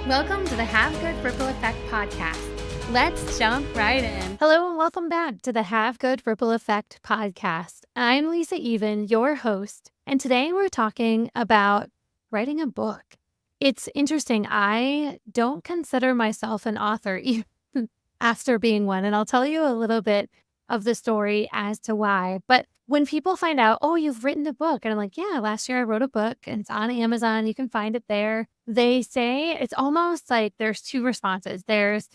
Welcome to the Have Good Ripple Effect podcast. Let's jump right in. Hello and welcome back to the Have Good Ripple Effect podcast. I'm Lisa Even, your host, and today we're talking about writing a book. It's interesting. I don't consider myself an author even after being one, and I'll tell you a little bit of the story as to why. But when people find out, oh, you've written a book, and I'm like, yeah, last year I wrote a book and it's on Amazon. You can find it there. They say it's almost like there's two responses. There's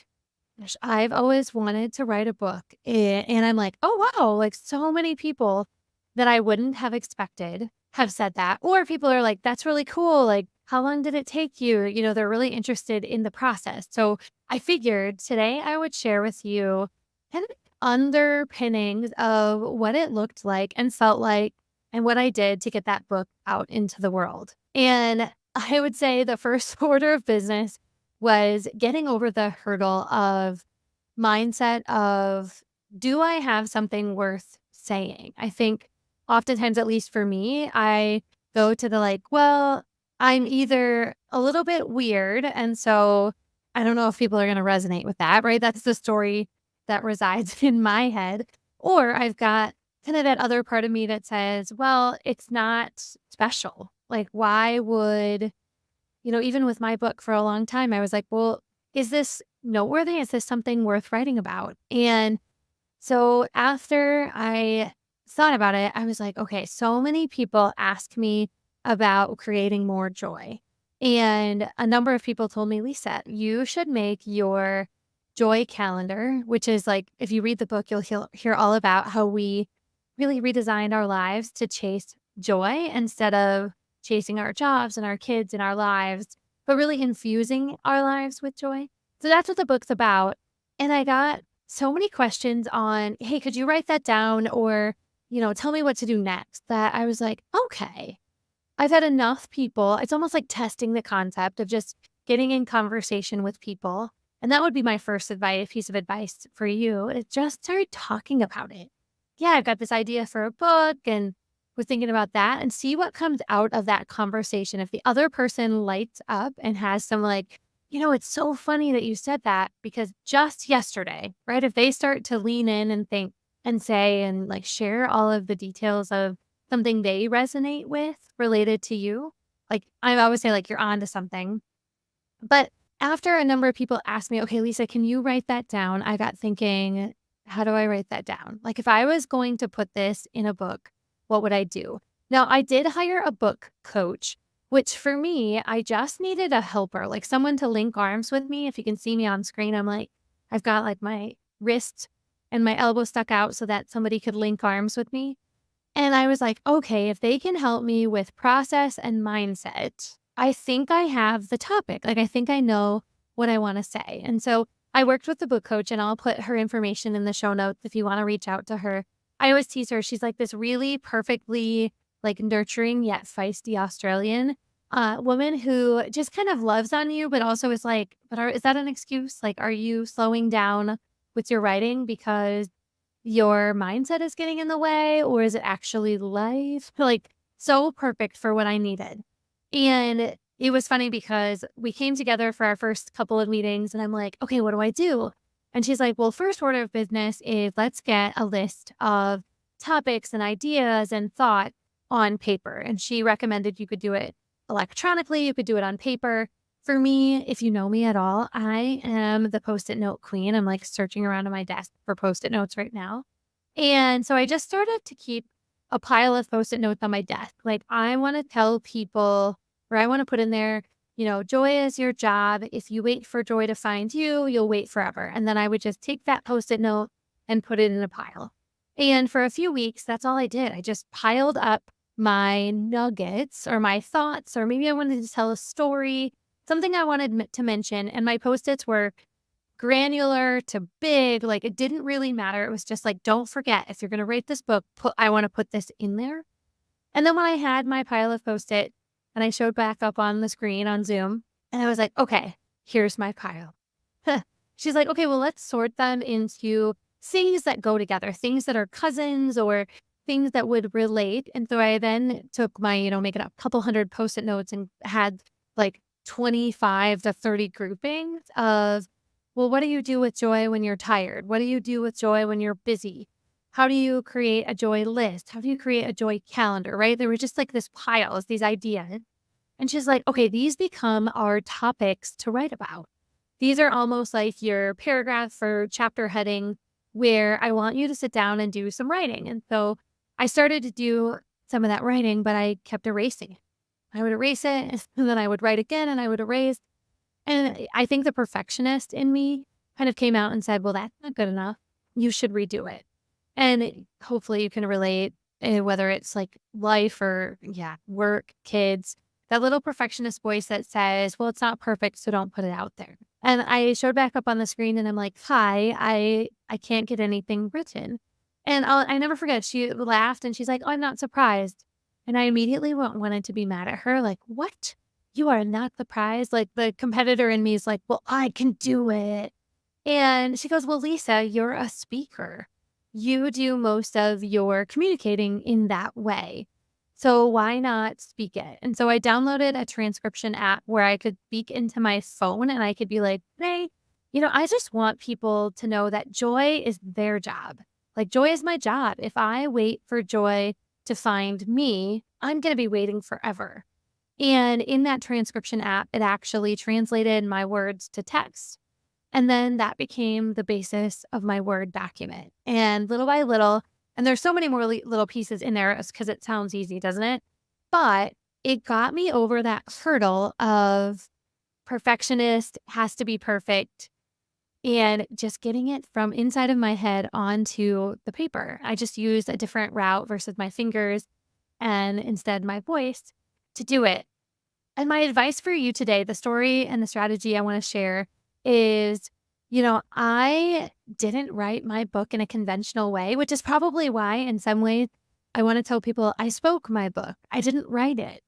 I've always wanted to write a book. And I'm like, oh, wow, like so many people that I wouldn't have expected have said that. Or people are like, that's really cool. Like, how long did it take you? They're really interested in the process. So I figured today I would share with you kind of underpinnings of what it looked like and felt like and what I did to get that book out into the world. And I would say the first order of business was getting over the hurdle of mindset of, do I have something worth saying? I think oftentimes, at least for me, I go to the like, well, I'm either a little bit weird. And so I don't know if people are going to resonate with that, right? That's the story that resides in my head. Or I've got kind of that other part of me that says, well, it's not special. Like, why would even with my book for a long time, I was like, well, is this noteworthy? Is this something worth writing about? And so after I thought about it, I was like, okay, so many people ask me about creating more joy. And a number of people told me, Lisa, you should make your joy calendar, which is like, if you read the book, you'll hear all about how we really redesigned our lives to chase joy instead of chasing our jobs and our kids and our lives, but really infusing our lives with joy. So that's what the book's about. And I got so many questions on, hey, could you write that down? Or, tell me what to do next. That I was like, okay, I've had enough people. It's almost like testing the concept of just getting in conversation with people. And that would be my first piece of advice for you is just start talking about it. Yeah, I've got this idea for a book and was thinking about that and see what comes out of that conversation. If the other person lights up and has some like, it's so funny that you said that because just yesterday, right? If they start to lean in and think and say and like share all of the details of something they resonate with related to you, like I always say, like you're on to something. But after a number of people asked me, okay, Lisa, can you write that down? I got thinking, how do I write that down? Like if I was going to put this in a book, what would I do? Now, I did hire a book coach, which for me, I just needed a helper, like someone to link arms with me. If you can see me on screen, I'm like, I've got like my wrist and my elbow stuck out so that somebody could link arms with me. And I was like, okay, if they can help me with process and mindset, I think I have the topic. Like, I think I know what I want to say. And so I worked with the book coach, and I'll put her information in the show notes if you want to reach out to her. I always tease her. She's like this really perfectly like nurturing yet feisty Australian woman who just kind of loves on you, but also is like, is that an excuse? Like, are you slowing down with your writing because your mindset is getting in the way, or is it actually life? Like, so perfect for what I needed. And it was funny because we came together for our first couple of meetings and I'm like, okay, what do I do? And she's like, well, first order of business is let's get a list of topics and ideas and thought on paper. And she recommended you could do it electronically, you could do it on paper. For me, if you know me at all, I am the Post-it note queen. I'm like searching around on my desk for Post-it notes right now. And so I just started to keep a pile of Post-it notes on my desk. Like I want to tell people, or I want to put in there, joy is your job. If you wait for joy to find you, you'll wait forever. And then I would just take that Post-it note and put it in a pile. And for a few weeks, that's all I did. I just piled up my nuggets or my thoughts, or maybe I wanted to tell a story, something I wanted to mention. And my Post-its were granular to big, like it didn't really matter. It was just like, don't forget, if you're going to write this book, I want to put this in there. And then when I had my pile of Post-it and I showed back up on the screen on Zoom and I was like, okay, here's my pile. She's like, okay, well, let's sort them into things that go together, things that are cousins or things that would relate. And so I then took my, make it a couple hundred Post-it notes and had like 25 to 30 groupings of, well, what do you do with joy when you're tired? What do you do with joy when you're busy? How do you create a joy list? How do you create a joy calendar, right? There were just like this piles, these ideas. And she's like, okay, these become our topics to write about. These are almost like your paragraph or chapter heading where I want you to sit down and do some writing. And so I started to do some of that writing, but I kept erasing it. I would erase it and then I would write again and I would erase. And I think the perfectionist in me kind of came out and said, well, that's not good enough. You should redo it. And hopefully you can relate, whether it's like life or, yeah, work, kids, that little perfectionist voice that says, well, it's not perfect, so don't put it out there. And I showed back up on the screen and I'm like, hi, I can't get anything written. And I never forget, she laughed and she's like, oh, I'm not surprised. And I immediately wanted to be mad at her, like, what? You are not surprised? Like the competitor in me is like, well, I can do it. And she goes, well, Lisa, you're a speaker. You do most of your communicating in that way. So why not speak it? And so I downloaded a transcription app where I could speak into my phone and I could be like, hey, I just want people to know that joy is their job. Like joy is my job. If I wait for joy to find me, I'm going to be waiting forever. And in that transcription app, it actually translated my words to text. And then that became the basis of my Word document. And little by little, and there's so many more little pieces in there because it sounds easy, doesn't it? But it got me over that hurdle of perfectionist has to be perfect and just getting it from inside of my head onto the paper. I just used a different route versus my fingers and instead my voice to do it. And my advice for you today, the story and the strategy I want to share is, I didn't write my book in a conventional way, which is probably why, in some ways, I want to tell people I spoke my book. I didn't write it.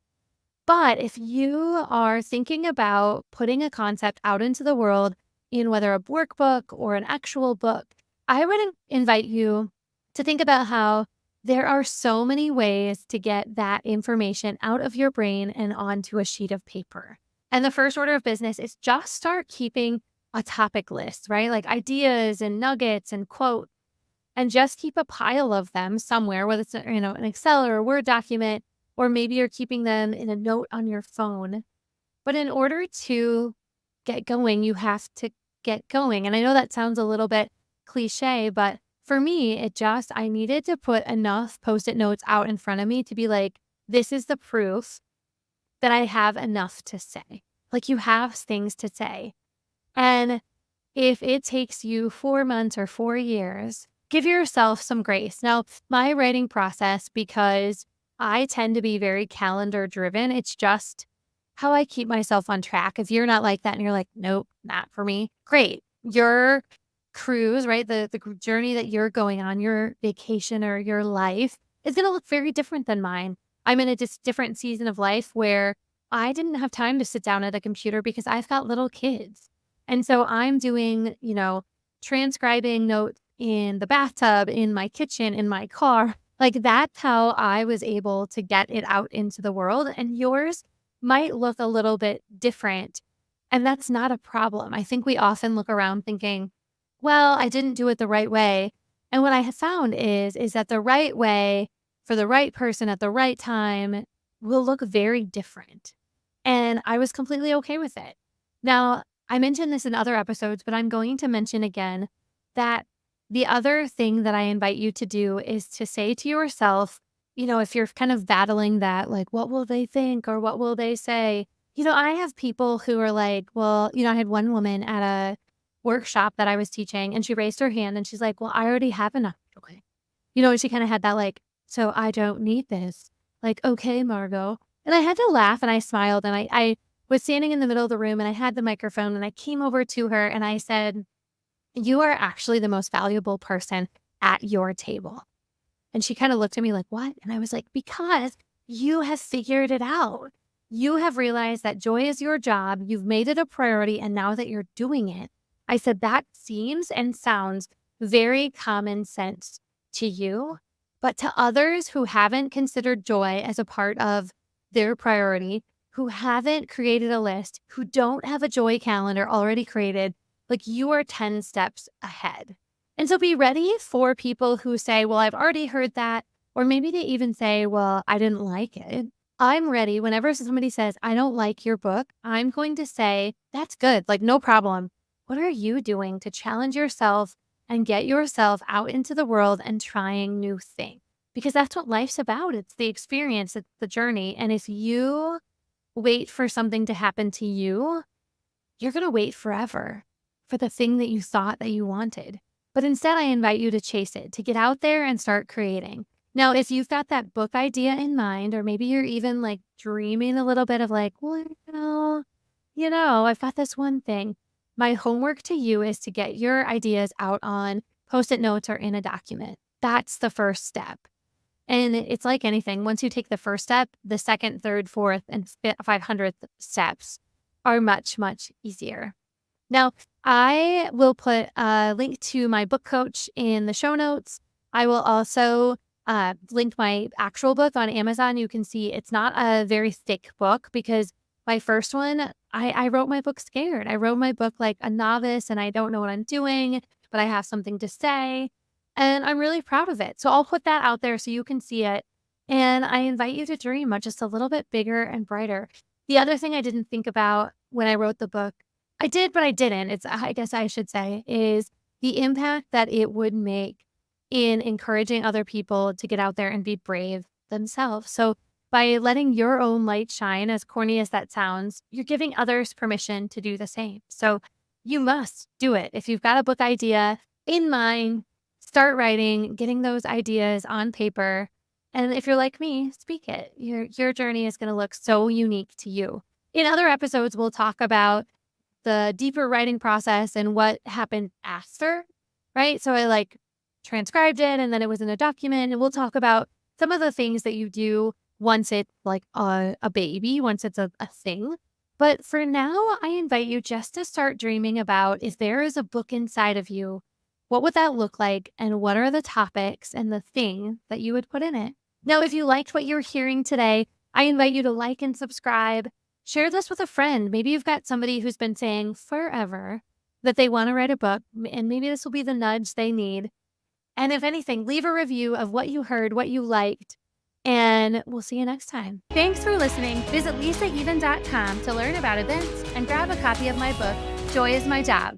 But if you are thinking about putting a concept out into the world in whether a workbook or an actual book, I would invite you to think about how there are so many ways to get that information out of your brain and onto a sheet of paper. And the first order of business is just start keeping a topic list, right? Like ideas and nuggets and quotes, and just keep a pile of them somewhere, whether it's an Excel or a Word document, or maybe you're keeping them in a note on your phone. But in order to get going, you have to get going. And I know that sounds a little bit cliche, but for me, I needed to put enough Post-it notes out in front of me to be like, this is the proof that I have enough to say. Like you have things to say. And if it takes you 4 months or 4 years, give yourself some grace. Now, my writing process, because I tend to be very calendar driven, it's just how I keep myself on track. If you're not like that and you're like, nope, not for me, great. Your cruise, right? The journey that you're going on, your vacation or your life is going to look very different than mine. I'm in a just different season of life where I didn't have time to sit down at a computer because I've got little kids. And so I'm doing, transcribing notes in the bathtub, in my kitchen, in my car. Like that's how I was able to get it out into the world. And yours might look a little bit different. And that's not a problem. I think we often look around thinking, well, I didn't do it the right way. And what I have found is that the right way for the right person at the right time will look very different. And I was completely okay with it. Now, I mentioned this in other episodes, but I'm going to mention again that the other thing that I invite you to do is to say to yourself, if you're kind of battling that, like, what will they think or what will they say? I have people who are like, well, I had one woman at a workshop that I was teaching and she raised her hand and she's like, well, I already have enough joy. And she kind of had that like, so I don't need this. Like, okay, Margot. And I had to laugh and I smiled and I was standing in the middle of the room and I had the microphone and I came over to her and I said, you are actually the most valuable person at your table. And she kind of looked at me like, what? And I was like, because you have figured it out. You have realized that joy is your job. You've made it a priority. And now that you're doing it, I said, that seems and sounds very common sense to you. But to others who haven't considered joy as a part of their priority, who haven't created a list, who don't have a joy calendar already created, like you are 10 steps ahead. And so be ready for people who say, well, I've already heard that. Or maybe they even say, well, I didn't like it. I'm ready. Whenever somebody says, I don't like your book, I'm going to say, that's good. Like, no problem. What are you doing to challenge yourself and get yourself out into the world and trying new things? Because that's what life's about. It's the experience, it's the journey. And if you wait for something to happen to you, you're going to wait forever for the thing that you thought that you wanted. But instead, I invite you to chase it, to get out there and start creating. Now, if you've got that book idea in mind, or maybe you're even like dreaming a little bit of like, well, I've got this one thing. My homework to you is to get your ideas out on Post-it notes or in a document. That's the first step. And it's like anything. Once you take the first step, the second, third, fourth, and 500th steps are much, much easier. Now, I will put a link to my book coach in the show notes. I will also link my actual book on Amazon. You can see it's not a very thick book because my first one, I wrote my book scared. I wrote my book like a novice and I don't know what I'm doing, but I have something to say. And I'm really proud of it. So I'll put that out there so you can see it. And I invite you to dream just a little bit bigger and brighter. The other thing I didn't think about when I wrote the book, I did, but I didn't. I guess I should say, is the impact that it would make in encouraging other people to get out there and be brave themselves. So by letting your own light shine, as corny as that sounds, you're giving others permission to do the same. So you must do it. If you've got a book idea in mind, start writing, getting those ideas on paper. And if you're like me, speak it. Your journey is going to look so unique to you. In other episodes, we'll talk about the deeper writing process and what happened after, right? So I like transcribed it and then it was in a document. And we'll talk about some of the things that you do once it's like a baby, once it's a thing. But for now, I invite you just to start dreaming about if there is a book inside of you, what would that look like? And what are the topics and the thing that you would put in it? Now, if you liked what you're hearing today, I invite you to like and subscribe. Share this with a friend. Maybe you've got somebody who's been saying forever that they want to write a book, and maybe this will be the nudge they need. And if anything, leave a review of what you heard, what you liked, and we'll see you next time. Thanks for listening. Visit lisaeven.com to learn about events and grab a copy of my book, Joy is My Job.